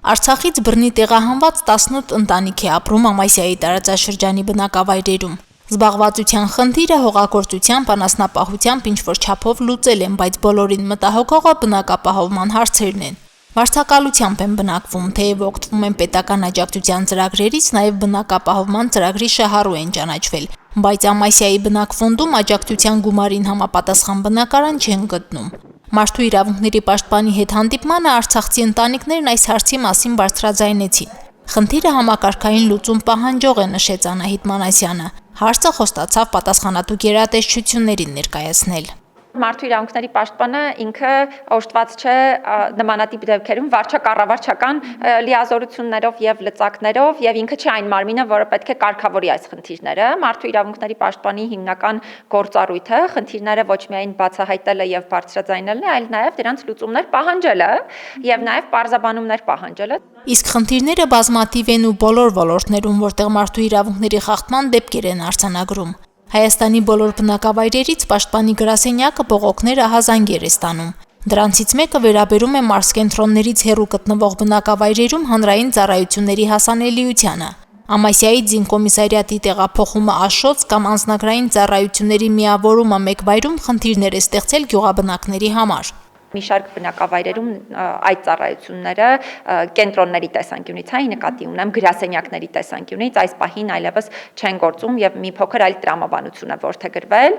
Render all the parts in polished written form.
Արցախից բռնի տեղահանված 18 ընտանիք է ապրում Ամասիայի տարածաշրջանի բնակավայրերում։ Զբաղվածության խնդիրը հողագործությամբ, անասնապահությամբ ինչ-որ չափով լուծել են, բայց բոլորին մտահոգողը բնակապահովման հարցերն են։ Վարձակալությամբ են բնակվում, թեև օգտվում են պետական աջակցության ծրագրերից, նաև բնակապահովման ծրագրի շահառու են ճանաչվել, բայց Ամասիայի բնակֆոնդում աջակցության գումարին համապատասխան բնակարան չեն գտնում։ Մարդու իրավունքների պաշտպանի հետ հանդիպմանը արցախցի ընտանիքներն այս հարցի մասին բարձրաձայնեցին։ Խնդիրը համակարգային լուծում պահանջող է, նշեց Անահիտ Մանասյանը։ Հարցը խոստացավ պատասխանատու գերատեսչություններին ներկայացնել։ Մարդու իրավունքների պաշտպանը ինքը օժտված չէ նմանատիպ դեպքերում վարչակառավարչական լիազորություններով եւ լծակներով եւ ինքը չի այն մարմինը, որը պետք է կարգավորի այս խնդիրները։ Մարդու իրավունքների պաշտպանի հիմնական գործառույթը խնդիրները ոչ միայն բացահայտելը եւ բարձրաձայնելն է, այլ նաեւ դրանց լուծումներ պահանջելը եւ նաեւ պարզաբանումներ պահանջելը։ Իսկ խնդիրները բազմաթիվ են ու բոլոր ոլորտներում, որտեղ մարդու իրավունքների խախտման դեպքեր են արձանագրում։ Հայաստանի բոլոր բնակավայրերից պաշտպանի գրասենյակը բողոքներ ահազանգեր է ստանում։ Դրանցից մեկը վերաբերում է մարզկենտրոններից հեռու գտնվող բնակավայրերում հանրային ծառայությունների հասանելիությանը։ Ամասիայի զինկոմիսարիատի տեղափոխումը Աշոց կամ անձնագրային ծառայությունների միավորումը մեկ վայրում խնդիրներ է ստեղծել գյուղաբնակների համար։ Մի շարք բնակավայրերում այդ ծառայությունները կենտրոնների տեսանկյունից, այն նկատի ունեմ գրասենյակների տեսանկյունից այս պահին այլևս չեն գործում եւ մի փոքր այլ տրամաբանություն է որդեգրվել,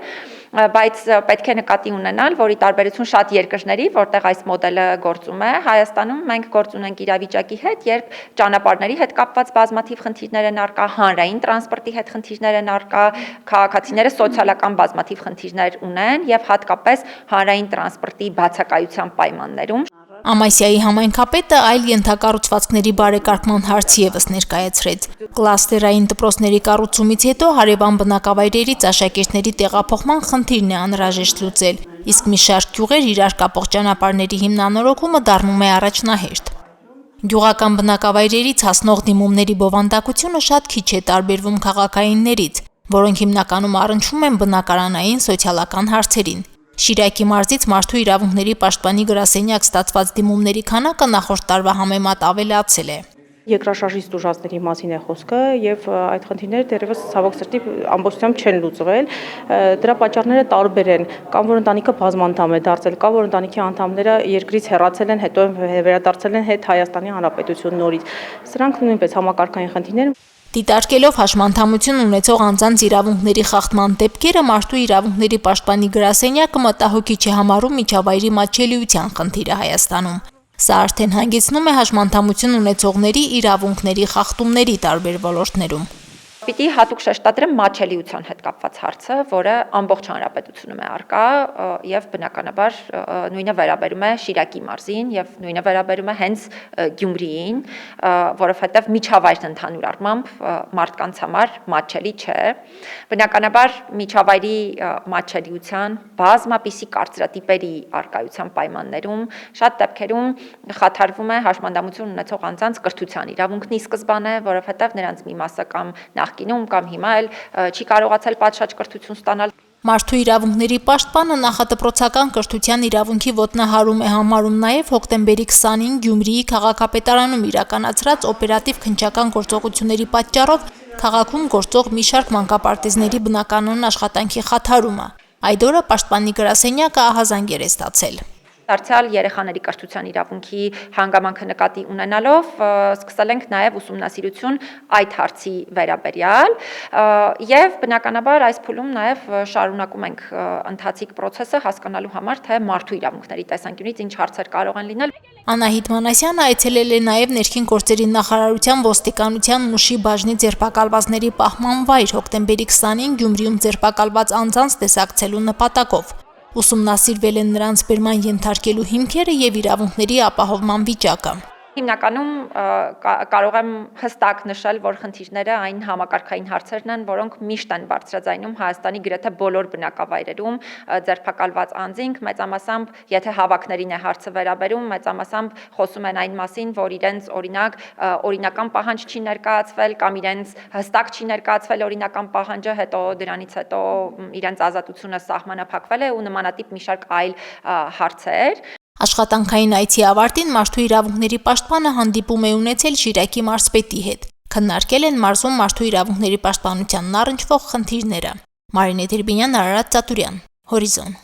բայց պետք է նկատի ունենալ, որ ի տարբերություն շատ երկրների, որտեղ այս մոդելը գործում է, Հայաստանում մենք գործ ունենք իրավիճակի հետ, երբ ճանապարհների հետ կապված բազմաթիվ խնդիրներ են առկա, հանրային տրանսպորտի հետ խնդիրներ են առկա, քաղաքացիները սոցիալական բազմաթիվ խնդիրներ ունեն եւ հատկապես հանրային տրանսպորտի բացակայության պայմաններում։ Ամասիայի համայնքապետը այլ ենթակառուցվածքների բարեկարգման հարց եւս ներկայացրեց։ Կլաստերային դպրոցների կառուցումից հետո հարևան բնակավայրերից աշակերտների տեղափոխման խնդիրն է անհրաժեշտ լուծել, իսկ մի շարք գյուղեր իրար կապող ճանապարհների հիմնանորոգումը դառնում է առաջնահերթ։ Գյուղական բնակավայրերից հասնող դիմումների բովանդակությունը շատ քիչ է տարբերվում քաղաքայիններից, որոնք հիմնականում առնչվում են բնակարանային սոցիալական հարցերին։ Շիրակի մարզից մարդու իրավունքների պաշտպանի գրասենյակ ստացված դիմումների քանակը նախորդ տարվա համեմատ ավելացել է։ Երկրաշարժից տուժածների մասին է խոսքը եւ այդ խնդիրները դեռևս ցավոք սրտի ամբողջությամբ չեն լուծվել։ Դրա պատճառները տարբեր են, կամ որ ընտանիքը բազմանդամ է դարձել, կամ որ ընտանիքի անդամները երկրից հեռացել են, հետո վերադարձել են հետ Հայաստանի Հանրապետություն նորից։ Սրանք նույնպես համակարգային խնդիրներ։ Դիտարկելով հաշմանդամություն ունեցող անձանց իրավունքների խախտման դեպքերը, մարդու իրավունքների պաշտպանի գրասենյակը մտահոգիչ է համարում միջավայրի մատչելիության խնդիրը Հայաստանում։ Սա արդեն հանգեցնում է հաշմանդամություն ունեցողների իրավունքների խախտումների տարբեր ոլորտներում։ Պիտի հատուկ շեշտադրեմ մատչելիության հետ կապված հարցը, որը ամբողջ հանրապետությունում է առկա եւ բնականաբար նույնը վերաբերում է Շիրակի մարզին եւ նույնը վերաբերում է հենց Գյումրիին, որովհետեւ միջավայրն ընդհանուր առմամբ մարդկանց համար մատչելի չէ։ Բնականաբար միջավայրի մատչելիության բազմապիսի կարծրատիպերի առկայության պայմաններում շատ դեպքերում խաթարվում է հաշմանդամություն ունեցող անձանց կրթության իրավունքն ի սկզբանե, որովհետեւ նրանց մի մասը կամ նախկինում կամ հիմա էլ չի կարողացել պատշաճ կրթություն ստանալ։ Մարդու իրավունքների պաշտպանը նախադպրոցական կրթության իրավունքի ոտնահարում է համարում նաև հոկտեմբերի 20-ին Գյումրիի քաղաքապետարանում իրականացրած օպերատիվ քննչական գործողությունների պատճառով քաղաքում գործող մի շարք մանկապարտեզների բնականոն աշխատանքի խաթարումը։ Այդ օրը պաշտպանի գրասենյակը ահազանգեր է ստացել։ Դարձյալ երեխաների կրթության իրավունքի հանգամանքը նկատի ունենալով սկսել ենք նաև ուսումնասիրություն այդ հարցի վերաբերյալ եւ բնականաբար այս փուլում նաև շարունակում ենք ընթացիկ process-ը հասկանալու համար, թե մարդու իրավունքների տեսանկյունից ինչ հարցեր կարող են լինել։ Անահիտ Մանասյանը այցելել է նաև ներքին գործերի նախարարության ոստիկանության Մուշի բաժնի ձերբակալվածների պահման վայր հոկտեմբերի 20-ին Գյումրիում ձերբակալված անձանց տեսակցելու նպատակով։ Ուսումնասիրվել են նրանց բերման ենթարկելու հիմքերը եւ իրավունքների ապահովման վիճակը։ Հիմնականում կարող եմ հստակ նշել, որ խնդիրները այն համակարգային հարցերն են, որոնք միշտ են բարձրաձայնում Հայաստանի գրեթե բոլոր բնակավայրերում ձերբակալված անձինք, մեծամասամբ, եթե հավաքներին է հարցը վերաբերում, մեծամասամբ խոսում են այն մասին, որ իրենց օրինակ օրինական պահանջ չի ներկայացվել կամ իրենց հստակ չի ներկայացվել օրինական պահանջը, հետո դրանից հետո իրենց ազատությունը սահմանափակվել է ու նմանատիպ մի շարք այլ հարցեր։ Աշխատանքային այցի ավարտին Մարդու իրավունքների պաշտպանը հանդիպում է ունեցել Շիրակի մարզպետի հետ։ Քննարկել են մարզում մարդու իրավունքների պաշտպանությանն առնչվող խնդիրները։ Մարինե Դիրբինյան, Արարատ Ծատուրյան, Հորիզոն։